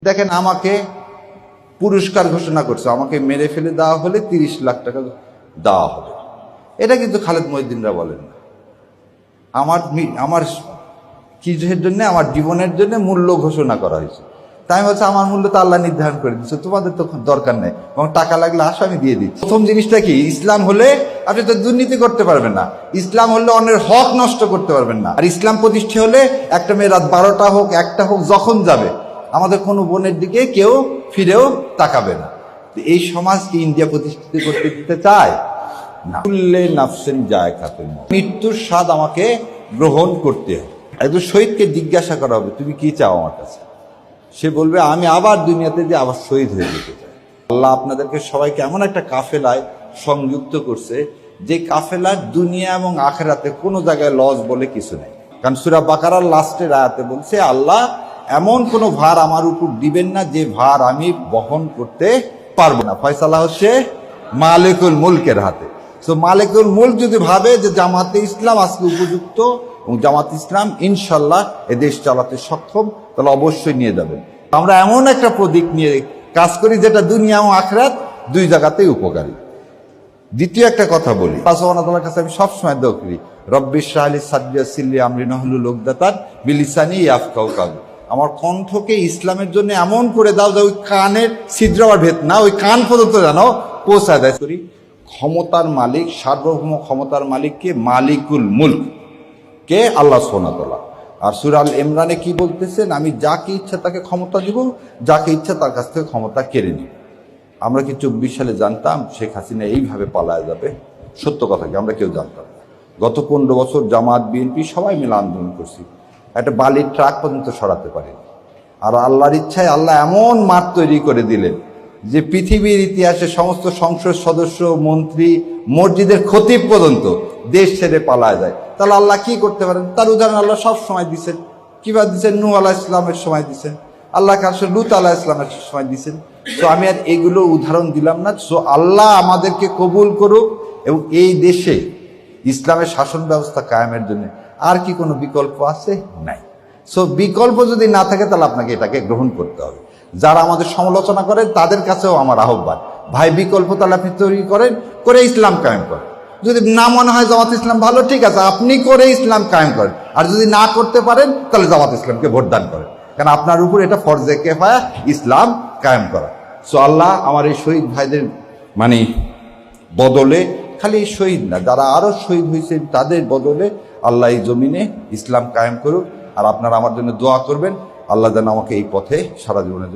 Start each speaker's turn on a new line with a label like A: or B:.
A: দেখেন, আমাকে পুরস্কার ঘোষণা করছে, আমাকে মেরে ফেলে দেওয়া হলে 30 লাখ টাকা দেওয়া হবে। এটা কিন্তু খালেদ মহিউদ্দিনরা বলেন না। আমার কিছুর জন্য, আমার জীবনের জন্য মূল্য ঘোষণা করা হয়েছে। তাই হচ্ছে আমার মূল্য তো আল্লাহ নির্ধারণ করে দিচ্ছে, তোমাদের তো দরকার নেই, এবং টাকা লাগলে আসো আমি দিয়ে দিচ্ছি। প্রথম জিনিসটা কি, ইসলাম হলে আপনি তো দুর্নীতি করতে পারবেন না, ইসলাম হলে অন্যের হক নষ্ট করতে পারবেন না। আর ইসলাম প্রতিষ্ঠা হলে একটা মেয়ে রাত 12টা হোক 1টা হোক যখন যাবে, আমাদের কোনো বোনের দিকে কেউ ফিরেও তাকাবে না। এই সমাজকে ইন্ডিয়া প্রতিষ্ঠিত করতে দিতে চায় না। কুল্লে নাফসিন যায়কাতুল মউত, মৃত্যুর স্বাদ আমাকে গ্রহণ করতে হবে। একজন শহীদকে জিজ্ঞাসা করা হবে, তুমি কি চাও আমার কাছে? সে বলবে, আমি আবার দুনিয়াতে যে আবার শহীদ হয়ে যেতে চাই। আল্লাহ আপনাদেরকে সবাইকে এমন একটা কাফেলায় সংযুক্ত করছে, যে কাফেলার দুনিয়া এবং আখিরাতে কোনো জায়গায় লস বলে কিছু নেই। কারণ সূরা বাকারার লাস্টের আয়াতে বলছে, আল্লাহ এমন কোনো ভার আমার উপর দিবেন না যে ভার আমি বহন করতে পারবো না। ফয়সালা হচ্ছে মালিকুল মুলকের হাতে। তো মালিকুল মুলক যদি ভাবে যে জামাতে ইসলাম আজকে উপযুক্ত এবং জামাত ইসলাম ইনশাল্লাহ এ দেশ চালাতে সক্ষম, তাহলে অবশ্যই নিয়ে যাবেন। আমরা এমন একটা প্রতীক নিয়ে কাজ করি যেটা দুনিয়া এবং আখিরাত দুই জায়গাতেই উপকারী। দ্বিতীয় একটা কথা বলি, আল্লাহ সুবহানাহু ওয়া তাআলার কাছে আমি সবসময় দোয়া করি, রব্বি ইশরাহ লি সাদরি ওয়াসসির লি আমরি ওয়াহলুল উকদাতান মিন লিসানি ইয়াফকাহু কাওলি। আমার কণ্ঠকে ইসলামের জন্য এমন করে দাও যে ওই কানের ছিদ্র আর ভেদ না, ওই কান পর্যন্ত যেন পৌঁছায় দেয়। ক্ষমতার মালিক, সার্বভৌম ক্ষমতার মালিককে মালিকুল মুলক কে আল্লাহ সুবহানাহু ওয়া তাআলা। আর সূরা আল ইমরানে কি বলতেছেন, আমি যাকে ইচ্ছা তাকে ক্ষমতা দিব, যাকে ইচ্ছা তার কাছ থেকে ক্ষমতা কেড়ে নিব। আমরা কি 24 সালে জানতাম শেখ হাসিনা এইভাবে পালায় যাবে? সত্য কথা কি, আমরা কেউ জানতাম না। গত 15 বছর জামাত বিএনপি সবাই মিলে আন্দোলন করছি, একটা বালির ট্রাক পর্যন্ত সরাতে পারেনি। আর আল্লাহর ইচ্ছায় আল্লাহ এমন মাঠ তৈরি করে দিলেন যে পৃথিবীর ইতিহাসে সমস্ত সংসদ সদস্য, মন্ত্রী, মসজিদের খতিব পর্যন্ত দেশ ছেড়ে পালায় যায়। তাহলে আল্লাহ কি করতে পারেন? তার উদাহরণ আল্লাহ সব সময় দিচ্ছেন। কিভাবে দিচ্ছেন? নূহ আলাইহিস সালামের সময় দিচ্ছেন, আল্লাহ কাছে লূত আলাইহিস সালামের সময় দিচ্ছেন। তো আমি আর এগুলো উদাহরণ দিলাম না। সো আল্লাহ আমাদেরকে কবুল করুক, এবং এই দেশে ইসলামের শাসন ব্যবস্থা কায়েমের জন্য আর কি কোনো বিকল্প আছে? নাই। সো বিকল্প যদি না থাকে তাহলে আপনাকে এটাকে গ্রহণ করতে হবে। যারা আমাদের সমালোচনা করেন তাদের কাছেও আমার আহ্বান, ভাই বিকল্প তাহলে আপনি তৈরি করেন, করে ইসলাম কায়েম করেন। যদি না মনে হয় জামাত ইসলাম ভালো, ঠিক আছে, আপনি করে ইসলাম কায়েম করেন। আর যদি না করতে পারেন তাহলে জামাত ইসলামকে ভোটদান করেন, কারণ আপনার উপর এটা ফরজে কিফায়া ইসলাম কায়েম করা। সো আল্লাহ আমার এই শহীদ ভাইদের বদলে, খালি এই শহীদ না, যারা আরো শহীদ হয়েছেন তাদের বদলে আল্লাহ এই জমিনে ইসলাম কায়েম করুক। আর আপনারা আমার জন্য দোয়া করবেন, আল্লাহ যেন আমাকে এই পথে সারা জীবনের